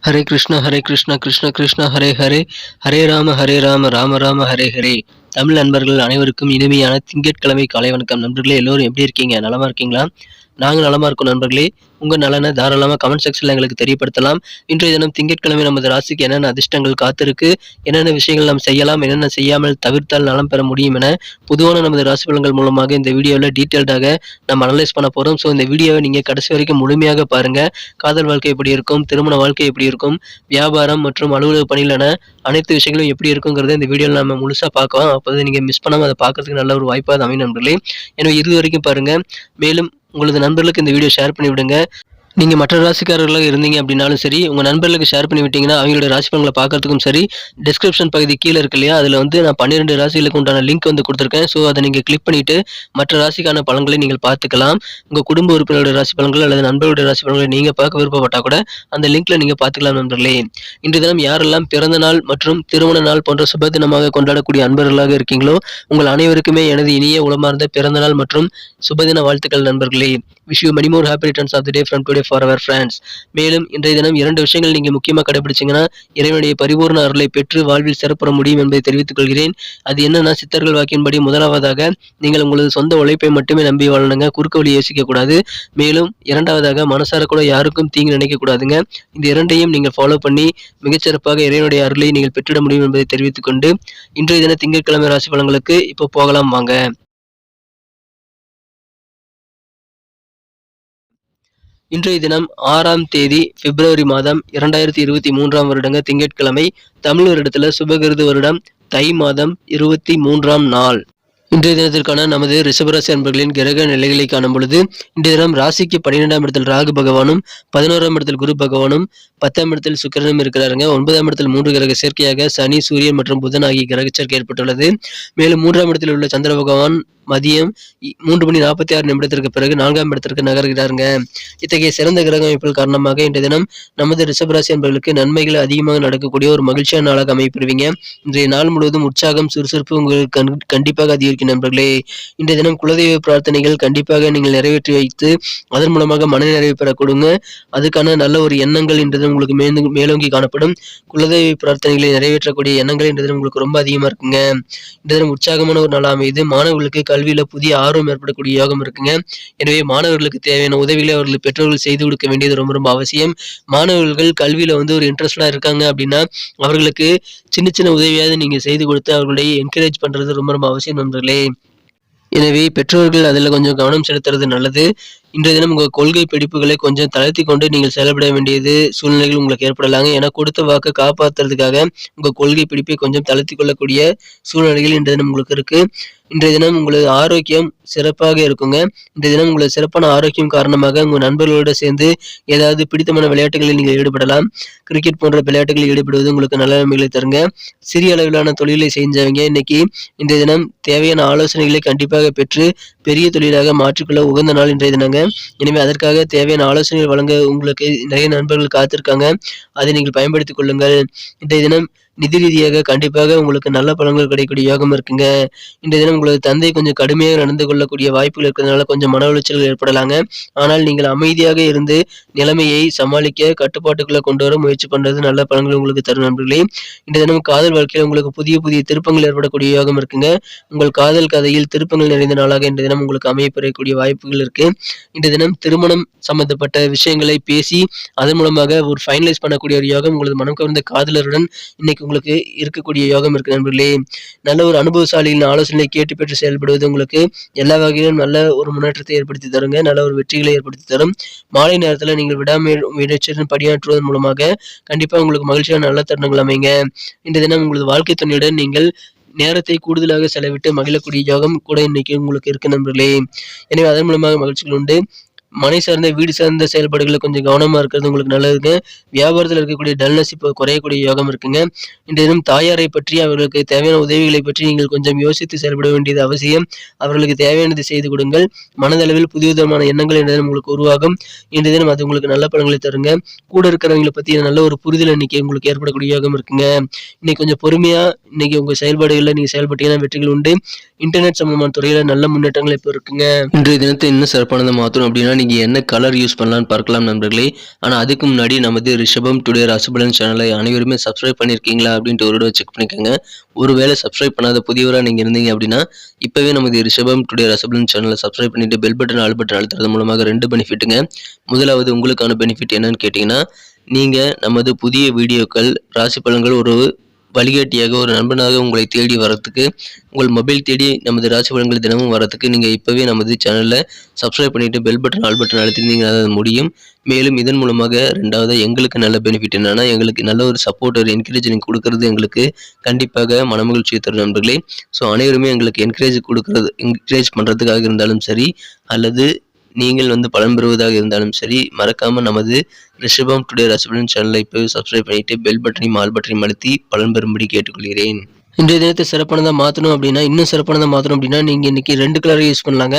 ஹரே கிருஷ்ணா கிருஷ்ண கிருஷ்ண ஹரே ஹரே, ஹரே ராம ராம ராம ஹரே ஹரே. தமிழ் நண்பர்கள் அனைவருக்கும் இனிமையான திங்கட்கிழமை காலை வணக்கம். நண்பர்களே, எல்லோரும் எப்படி இருக்கீங்க? நலமா இருக்கீங்களா? நாங்கள் நலமா இருக்கோம் நண்பர்களே. உங்க நலனை தாராளமா கமெண்ட் செக்ஷன்ல எங்களுக்கு தெரியப்படுத்தலாம். இன்றைய தினம் திங்கட்கிழமை நமது ராசிக்கு என்னென்ன அதிர்ஷ்டங்கள் காத்திருக்கு, என்னென்ன விஷயங்கள் நாம் செய்யலாம், என்னென்ன செய்யாமல் தவிர்த்தால் நலம் பெற முடியும் என பொதுவான நமது ராசி பலன்கள் மூலமாக இந்த வீடியோவில் டீட்டெயில்டாக நம்ம அனலைஸ் பண்ண போறோம். ஸோ இந்த வீடியோவை நீங்க கடைசி வரைக்கும் முழுமையாக பாருங்க. காதல் வாழ்க்கை எப்படி இருக்கும், திருமண வாழ்க்கை எப்படி இருக்கும், வியாபாரம் மற்றும் அலுவலக பணிகள் என அனைத்து விஷயங்களும் எப்படி இருக்குங்கிறத இந்த வீடியோவில் நம்ம முழுசா பார்க்கலாம். அப்போது நீங்க மிஸ் பண்ணாம அதை பார்க்கறதுக்கு நல்ல ஒரு வாய்ப்பாக அமையும் நண்பர்களே. எனவே இறுதி வரைக்கும் பாருங்க. மேலும் உங்களது நண்பர்களுக்கு இந்த வீடியோ ஷேர் பண்ணி விடுங்க. நீங்க மற்ற ராசிக்காரர்களாக இருந்தீங்க அப்படின்னாலும் சரி, உங்க நண்பர்களுக்கு ஷேர் பண்ணி விட்டீங்கன்னா அவங்களுடைய ராசி பலன்களை பார்க்கறதுக்கும் சரி, டிஸ்கிரிப்ஷன் பகுதி கீழே இருக்கு இல்லையா, அதில் வந்து நான் 12 ராசிகளுக்கு உண்டான லிங்க் வந்து கொடுத்துருக்கேன். ஸோ அதை நீங்கள் கிளிக் பண்ணிட்டு மற்ற ராசிக்கான பலன்களை நீங்கள் பார்த்துக்கலாம். உங்கள் குடும்ப உறுப்பினருடைய ராசி பலன்கள் அல்லது நண்பர்களுடைய ராசி பலன்களை நீங்கள் பார்க்க விருப்பப்பட்டால் கூட அந்த லிங்க்ல நீங்கள் பார்த்துக்கலாம் நண்பர்களே. இன்றைய தினம் யாரெல்லாம் பிறந்த நாள் மற்றும் திருமண நாள் போன்ற சுப தினமாக கொண்டாடக்கூடிய அன்பர்களாக இருக்கீங்களோ, உங்கள் அனைவருக்குமே எனது இனிய உளமார்ந்த பிறந்த நாள் மற்றும் சுபதின வாழ்த்துக்கள் நண்பர்களே. Wish you many more happy returns of the day from today for our friends. மேலும் இன்றைய தினம் 2 விஷயங்கள் நீங்க முக்கியமா கடைபிடிச்சீங்கன்னா இறைவனுடைய பரிபூர்ண அருளை பெற்று வாழ்வில் சிறப்புற முடியும் என்பதை தெரிவித்துக் கொள்கிறேன். அது என்னன்னா, சித்தர்கள் வாக்கின்படி முதலாவதாக நீங்கள் உங்களது சொந்த உழைப்பை மட்டுமே நம்பி வாழணுங்க. குறுக்கு வழி யோசிக்க கூடாது. மேலும் இரண்டாவதாக மனசார கூட யாருக்கும் தீங்கு நினைக்க கூடாதுங்க. இந்த இரண்டையும் நீங்கள் ஃபாலோ பண்ணி மிகச்சிறப்பாக இறைவனுடைய அருளை நீங்கள் பெற்றிட முடியும் என்பதை தெரிவித்துக் கொண்டு இன்றைய தின திங்கட்கிழமை ராசி பலன்களுக்கு இப்போ போகலாம் வாங்க. இன்றைய தினம் 6ஆம் தேதி பிப்ரவரி மாதம் 2023ஆம் வருடங்க திங்கட்கிழமை. தமிழ் வருடத்துல சுபகிருது வருடம் தை மாதம் 23ஆம் நாள். இன்றைய தினத்திற்கான நமது ரிஷபராசி அன்பர்களின் கிரக நிலைகளை காணும் பொழுது, இன்றைய தினம் ராசிக்கு 12ஆம் இடத்தில் ராகு பகவானும், 11ஆம் இடத்தில் குரு பகவானும், 10ஆம் இடத்தில் சுக்கிரனும் இருக்கிறாருங்க. 9ஆம் இடத்தில் 3 கிரக சேர்க்கையாக சனி, சூரியன் மற்றும் புதன் ஆகிய கிரக சேர்க்கை ஏற்பட்டுள்ளது. மேலும் 3ஆம் இடத்தில் உள்ள சந்திர பகவான் மதியம் 3:46 பிறகு 4ஆம் இடத்திற்கு நகர்கிறாருங்க. இத்தகைய சிறந்த கிரக அமைப்புகள் காரணமாக இன்றைய தினம் நமது ரிஷபராசி அன்பர்களுக்கு நன்மைகள் அதிகமாக நடக்கக்கூடிய ஒரு மகிழ்ச்சியான நாளாக அமைப்பிடுவீங்க. இன்றைய நாள் முழுவதும் உற்சாகம், சுறுசுறுப்பு உங்களுக்கு கண்டிப்பாக அதிகரிக்கும் நண்பர்களே. இன்றைய தினம் குலதெய்வ பிரார்த்தனைகள் கண்டிப்பாக நீங்கள் நிறைவேற்றி வைத்து அதன் மூலமாக மன நிறைவு பெற கொடுங்க. அதுக்கான நல்ல ஒரு எண்ணங்கள் இன்றைய தினம் உங்களுக்கு மேலோங்கி காணப்படும். குலதெய்வ பிரார்த்தனைகளை நிறைவேற்றக்கூடிய எண்ணங்கள் இன்றைய தினம் உங்களுக்கு ரொம்ப அதிகமா இருக்குங்க. இன்றைய தினம் உற்சாகமான ஒரு நாள் அமைது. மாணவர்களுக்கு கல்வியில புதிய ஆர்வம் ஏற்படக்கூடிய யோகம் இருக்குங்க. எனவே மாணவர்களுக்கு தேவையான உதவிகளை அவர்கள் பெற்றோர்கள் செய்து கொடுக்க வேண்டியது ரொம்ப ரொம்ப அவசியம். மாணவர்கள் கல்வியில வந்து ஒரு இன்ட்ரெஸ்டா இருக்காங்க அப்படின்னா அவர்களுக்கு சின்ன சின்ன உதவியாவது நீங்க செய்து கொடுத்து அவர்களை என்கரேஜ் பண்றது ரொம்ப ரொம்ப அவசியம் நண்பர்களே. எனவே பெற்றோர்கள் அதில் கொஞ்சம் கவனம் செலுத்துறது நல்லது. இன்றைய தினம் உங்கள் கொள்கை பிடிப்புகளை கொஞ்சம் தளர்த்தி கொண்டு நீங்கள் செயல்பட வேண்டியது சூழ்நிலைகள் உங்களுக்கு ஏற்படலாங்க. ஏன்னா கொடுத்த வாக்கை காப்பாற்றுறதுக்காக உங்கள் கொள்கை பிடிப்பை கொஞ்சம் தளர்த்தி கொள்ளக்கூடிய சூழ்நிலைகள் இன்றைய தினம் உங்களுக்கு இருக்கு. இன்றைய தினம் உங்களது ஆரோக்கியம் சிறப்பாக இருக்குங்க. இன்றைய தினம் உங்களது சிறப்பான ஆரோக்கியம் காரணமாக உங்கள் நண்பர்களோடு சேர்ந்து ஏதாவது பிடித்தமான விளையாட்டுகளில் நீங்கள் ஈடுபடலாம். கிரிக்கெட் போன்ற விளையாட்டுகளில் ஈடுபடுவது உங்களுக்கு நல்ல நன்மைகளை தருங்க. சிறிய அளவிலான தொழிலை செஞ்சவங்க இன்னைக்கு இன்றைய தினம் தேவையான ஆலோசனைகளை கண்டிப்பாக பெற்று பெரிய தொழிலாக மாற்றிக்கொள்ள உகந்த நாள் இன்றைய தினங்க. எனவே அதற்காக தேவையான ஆலோசனைகள் வழங்க உங்களுக்கு நிறைய நண்பர்கள் காத்திருக்காங்க. அதை நீங்கள் பயன்படுத்திக் கொள்ளுங்கள். இன்றைய தினம் நிதி ரீதியாக கண்டிப்பாக உங்களுக்கு நல்ல பலன்கள் கிடைக்கக்கூடிய யோகம் இருக்குங்க. இன்றைய தினம் உங்களது தந்தை கொஞ்சம் கடுமையாக நடந்து கொள்ளக்கூடிய வாய்ப்புகள் இருக்கிறதுனால கொஞ்சம் மன உளைச்சல்கள் ஏற்படலாங்க. ஆனால் நீங்கள் அமைதியாக இருந்து நிலைமையை சமாளிக்க கட்டுப்பாட்டுக்குள்ள கொண்டு வர முயற்சி பண்றது நல்ல பலன்கள் உங்களுக்கு தரும் நண்பர்களே. இன்றைய தினம் காதல் வாழ்க்கையில் உங்களுக்கு புதிய புதிய திருப்பங்கள் ஏற்படக்கூடிய யோகம் இருக்குங்க. உங்கள் காதல் கதையில் திருப்பங்கள் நிறைந்த நாளாக இன்றைய தினம் உங்களுக்கு அமையப்பெறக்கூடிய வாய்ப்புகள் இருக்கு. இன்றைய தினம் திருமணம் சம்பந்தப்பட்ட விஷயங்களை பேசி அதன் மூலமாக ஒரு ஃபைனலைஸ் பண்ணக்கூடிய ஒரு யோகம் உங்களது மனம் கவர்ந்த காதலருடன் இன்னைக்கு உங்களுக்கு இருக்கக்கூடிய யோகம் இருக்கு நண்பர்களே. நல்ல ஒரு அனுபவசாலியின் ஆலோசனை கேட்டு பெற்று செயல்படுவது உங்களுக்கு எல்லா வகையிலும் நல்ல ஒரு முன்னேற்றத்தை ஏற்படுத்தி தருங்க. நல்ல ஒரு வெற்றிகளை ஏற்படுத்தி தரும். மாலை நேரத்தில் நீங்கள் விடாமுயற்சியுடன் பணியாற்றுவதன் மூலமாக கண்டிப்பா உங்களுக்கு மகிழ்ச்சியான நல்ல தருணங்கள் அமைங்க. இந்த தினம் உங்களது வாழ்க்கை துணையுடன் நீங்கள் நேரத்தை கூடுதலாக செலவிட்டு மகிழக்கூடிய யோகம் கூட இன்னைக்கு உங்களுக்கு இருக்கு நண்பர்களே. எனவே அதன் மூலமாக மகிழ்ச்சிகள் உண்டு. மனை சார்ந்த வீடு சார்ந்த செயல்பாடுகளில் கொஞ்சம் கவனமா இருக்கிறது உங்களுக்கு நல்லதுங்க. வியாபாரத்தில் இருக்கக்கூடிய டல்னஸ் இப்போ குறையக்கூடிய யோகம் இருக்குங்க. இன்றைய தினம் தாயாரை பற்றி அவர்களுக்கு தேவையான உதவிகளை பற்றி நீங்கள் கொஞ்சம் யோசித்து செயல்பட வேண்டியது அவசியம். அவர்களுக்கு தேவையானதை செய்து கொடுங்கள். மனதளவில் புதிய விதமான எண்ணங்கள் இன்றைய தினம் உங்களுக்கு உருவாகும். இன்றைய தினம் அது உங்களுக்கு நல்ல பலன்களை தருங்க. கூட இருக்கிறவங்களை பற்றி நல்ல ஒரு புரிதல் இன்னைக்கு உங்களுக்கு ஏற்படக்கூடிய யோகம் இருக்குங்க. இன்னைக்கு கொஞ்சம் பொறுமையா இன்னைக்கு உங்க செயல்பாடுகளில் நீங்க செயல்பட்டீங்கன்னா வெற்றிகள் உண்டு. இன்டர்நெட் சம்பந்தமான துறையில நல்ல முன்னேற்றங்கள் இப்போ இருக்குங்க. இன்றைய தினத்தை இன்னும் சிறப்பானதை மாற்றணும் அப்படின்னா நீங்கள் என்ன கலர் யூஸ் பண்ணலான்னு பார்க்கலாம் நண்பர்களே. ஆனால் அதுக்கு முன்னாடி நமது ரிஷபம் டுடே ராசிபலன் சேனலை அனைவருமே சப்ஸ்கிரைப் பண்ணியிருக்கீங்களா அப்படின்ட்டு ஒரு தடவை செக் பண்ணிக்கோங்க. ஒருவேளை சப்ஸ்கிரைப் பண்ணாத புதியவராக நீங்கள் இருந்தீங்க அப்படின்னா இப்போவே நமது ரிஷபம் டுடே ராசிபலன் சேனலை சப்ஸ்கிரைப் பண்ணிட்டு பெல் பட்டன் ஆல் பட்டன் அழுத்துறது மூலமாக 2 பெனிஃபிட்டுங்க. முதலாவது உங்களுக்கான பெனிஃபிட் என்னன்னு கேட்டிங்கன்னா, நீங்கள் நமது புதிய வீடியோக்கள் ராசி பலன்கள் ஒரு வழிகாட்டியாக ஒரு நண்பனாக உங்களை தேடி வரத்துக்கு, உங்கள் மொபைல் தேடி நமது ராசி பலன்கள் தினமும் வரத்துக்கு நீங்கள் இப்போவே நமது சேனலில் சப்ஸ்கிரைப் பண்ணிவிட்டு பெல் பட்டன் ஆல் பட்டன் அழுத்திருந்தீங்கன்னா அது முடியும். மேலும் இதன் மூலமாக ரெண்டாவது எங்களுக்கு நல்ல பெனிஃபிட் என்னன்னா, எங்களுக்கு நல்ல ஒரு சப்போர்ட் ஒரு என்கரேஜிங் கொடுக்கறது எங்களுக்கு கண்டிப்பாக மனமகிழ்ச்சியை தரும் நண்பர்களே. ஸோ அனைவருமே எங்களுக்கு என்கரேஜ் பண்ணுறதுக்காக இருந்தாலும் சரி, அல்லது நீங்கள் பலன் பெறுவதாக இருந்தாலும் சரி, மறக்காம நமது ரிஷபம் டுடே ராசிபலன் சேனலை இப்போவே சப்ஸ்கிரைப் பண்ணிட்டு பெல் பட்டனையும் ஆல் பட்டனையும் அழுத்தி பலன் பெறும்படி கேட்டுக்கொள்கிறேன். இன்றைய தினத்தை சிறப்பானதாக மாற்றணும் அப்படின்னா, இன்னும் சிறப்பானதாக மாற்றணும் அப்படின்னா, நீங்கள் இன்னைக்கு 2 கலரை யூஸ் பண்ணலாங்க.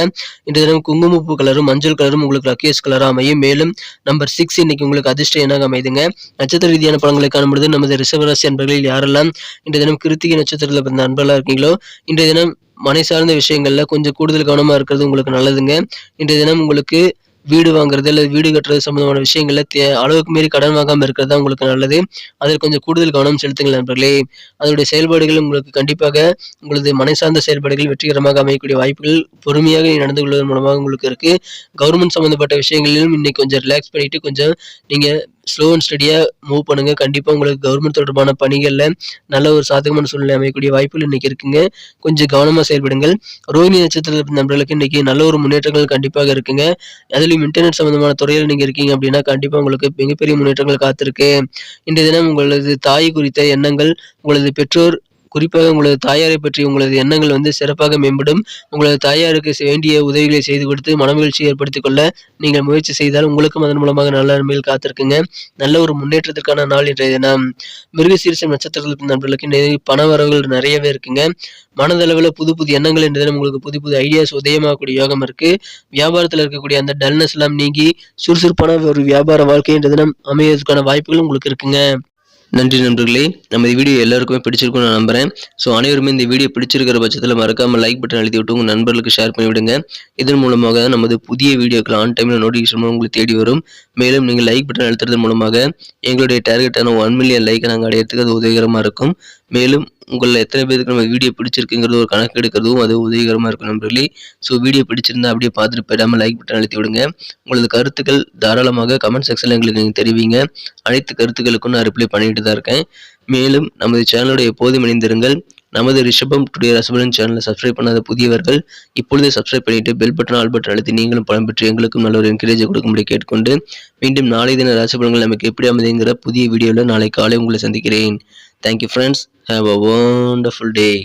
இன்றைய தினம் குங்குமப்பூ கலரும் மஞ்சள் கலரும் உங்களுக்கு லக்கியஸ்ட் கலராக அமையும். மேலும் நம்பர் 6 இன்னைக்கு உங்களுக்கு அதிர்ஷ்ட எண்ணாக அமைதுங்க. நட்சத்திர ரீதியான பலன்களை காணும்பொழுது நமது ரிஷபராசி அன்பர்களில் யாரெல்லாம் இன்றைய தினம் கிருத்திகை நட்சத்திரத்தில் பிறந்த அன்பர்களாக இருக்கீங்களோ, இன்றைய தினம் மனை சார்ந்த விஷயங்கள்ல கொஞ்சம் கூடுதல் கவனமா இருக்கிறது உங்களுக்கு நல்லதுங்க. இன்றைய தினம் உங்களுக்கு வீடு வாங்குறது அல்லது வீடு கட்டுறது சம்பந்தமான விஷயங்கள்ல அளவுக்கு மீறி கடன் வாங்காம இருக்கிறது தான் உங்களுக்கு நல்லது. அதில் கொஞ்சம் கூடுதல் கவனம் செலுத்துங்கள் நண்பர்களே. அதனுடைய செயல்பாடுகள் உங்களுக்கு கண்டிப்பாக உங்களது மனை சார்ந்த செயல்பாடுகள் வெற்றிகரமாக அமையக்கூடிய வாய்ப்புகள் பொறுமையாக நடந்து கொள்வதன் மூலமாக உங்களுக்கு இருக்கு. கவர்மெண்ட் சம்பந்தப்பட்ட விஷயங்களிலும் இன்னைக்கு கொஞ்சம் ரிலாக்ஸ் பண்ணிட்டு கொஞ்சம் நீங்க ஸ்லோ அண்ட் ஸ்டடியாக மூவ் பண்ணுங்க. கண்டிப்பாக உங்களுக்கு கவர்மெண்ட் தொடர்பான பணிகளில் நல்ல ஒரு சாதகமான சூழ்நிலை அமையக்கூடிய வாய்ப்புகள் இன்னைக்கு இருக்குங்க. கொஞ்சம் கவனமாக செயல்படுங்கள். ரோஹிணி நட்சத்திரத்தில் நண்பர்களுக்கு இன்னைக்கு நல்ல ஒரு முன்னேற்றங்கள் கண்டிப்பாக இருக்குங்க. அதுலேயும் இன்டர்நெட் சம்பந்தமான துறையில் நீங்கள் இருக்கீங்க அப்படின்னா கண்டிப்பாக உங்களுக்கு மிகப்பெரிய முன்னேற்றங்கள் காத்திருக்கு. இன்றைய தினம் உங்களது தாய் குறித்த எண்ணங்கள், உங்களது பெற்றோர் குறிப்பாக உங்களது தாயாரை பற்றி உங்களது எண்ணங்கள் சிறப்பாக மேம்படும். உங்களது தாயாருக்கு வேண்டிய உதவிகளை செய்து கொடுத்து மனமகிழ்ச்சி ஏற்படுத்திக் கொள்ள நீங்கள் முயற்சி செய்தால் உங்களுக்கும் அதன் மூலமாக நல்ல நன்மைகள் காத்திருக்குங்க. நல்ல ஒரு முன்னேற்றத்திற்கான நாள் இன்றைய தினம். மிருகசீரிஷம் நட்சத்திரத்தில் நண்பர்களுக்கு பண வரவுகள் நிறையவே இருக்குங்க. மனதளவில் புது புது எண்ணங்கள் இன்றைய தினம் உங்களுக்கு புது புது ஐடியாஸ் உதயமாகக்கூடிய யோகம் இருக்கு. வியாபாரத்தில் இருக்கக்கூடிய அந்த டல்னஸ் எல்லாம் நீங்கி சுறுசுறுப்பான ஒரு வியாபார வாழ்க்கை இன்றைய தினம் அமைவதற்கான வாய்ப்புகள் உங்களுக்கு இருக்குங்க. நன்றி நண்பர்களே. நம்ம இந்த வீடியோ எல்லாருக்குமே பிடிச்சிருக்கும்னு நான் நம்புறேன். ஸோ அனைவருமே இந்த வீடியோ பிடிச்சிருக்கிற பட்சத்தில் மறக்காமல் லைக் பட்டன் அழுத்தி விட்டு உங்கள் நண்பர்களுக்கு ஷேர் பண்ணிவிடுங்க. இதன் மூலமாக நமது புதிய வீடியோக்கள் ஆன் டைமில் நோட்டிஃபிகேஷன் உங்களுக்கு தேடி வரும். மேலும் நீங்கள் லைக் பட்டன் அழுத்துறது மூலமாக எங்களுடைய டார்கெட்டான 1 மில்லியன் லைக்கை நாங்கள் அடையிறதுக்கு அது உதவிகரமாக இருக்கும். மேலும் உங்களில் எத்தனை பேருக்கு நம்ம வீடியோ பிடிச்சிருக்குங்கிறது ஒரு கணக்கு எடுக்கிறதும் அது உதவிகரமாக இருக்கும் நண்பர்களே. ஸோ வீடியோ பிடிச்சிருந்தா அப்படியே பார்த்துட்டு போயிடாமல் லைக் பட்டன் அழுத்தி விடுங்க. உங்களது கருத்துக்கள் தாராளமாக கமெண்ட் செக்ஷனில் எங்களுக்கு நீங்கள் தெரிவிங்க. அனைத்து கருத்துக்களுக்கும் நான் ரிப்ளை பண்ணிட்டு தான் இருக்கேன். மேலும் நமது சேனலோட எப்போதும் இணைந்திருங்கள். நமது ரிஷபம் டுடே ராசிபலன் சேனலை சப்ஸ்கிரைப் பண்ணாத புதியவர்கள் இப்பொழுதே சப்ஸ்கிரைப் பண்ணிட்டு பெல் பட்டன் ஆல் பட்டன் அழுத்தி நீங்களும் பலன் பெற்று எங்களுக்கும் நல்ல ஒரு என்கரேஜ் கொடுக்கும்படி கேட்டுக்கொண்டு மீண்டும் நாளை தின ராசிபலன்கள் நமக்கு எப்படி அமைதுங்கிற புதிய வீடியோவில் நாளை காலை உங்களை சந்திக்கிறேன். Thank you friends. Have a wonderful day.